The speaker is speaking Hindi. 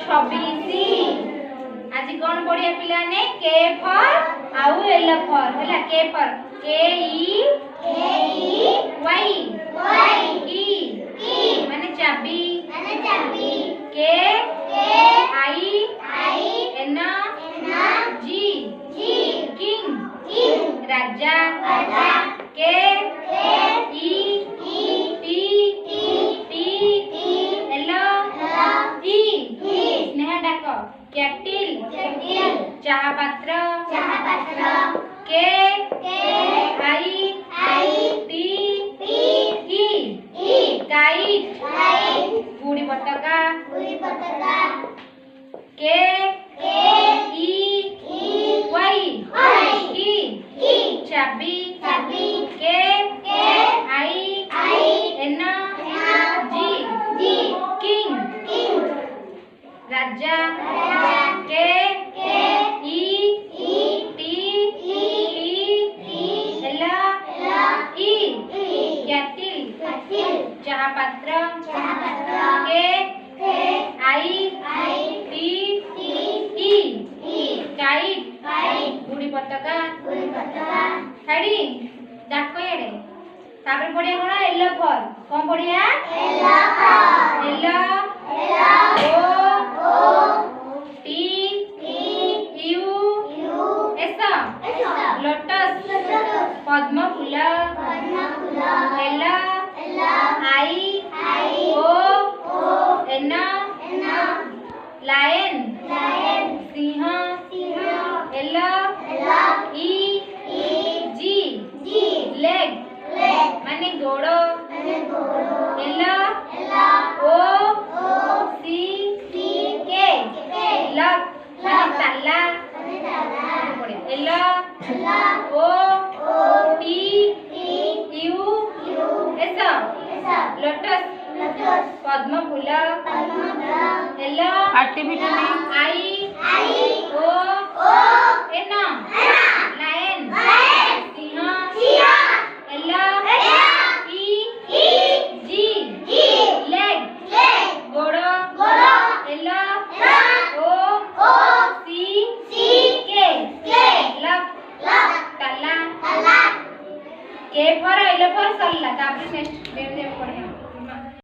26 आज कौन पढ़िया पिला ने के फॉर आउ एल फॉर हैला के फॉर के ई वाई की माने चाबी के आई एन जी किंग राजा के ई टी एल ई स्नेह डाक कैटिल चाहा पात्र के आई टी काइट गुड़ी पताका के ई वाई की चाबी के आई एन जी किंग राजा के ई टी एल ई कैटिल चाहा पात्र के आई टी काइट गुड़ी पताका हेडी डाक याडे तापर पढ़िया कोन एल फॉर कोन पढ़िया L O T U S lotus पद्म फूल L I O N lion सिंह एल ई जी लेग माने गोड़ L O C K lock माने ताला L O T U S lotus पद्म फूल L I O N lion सिंह एल ई जी लेग गोड़ एल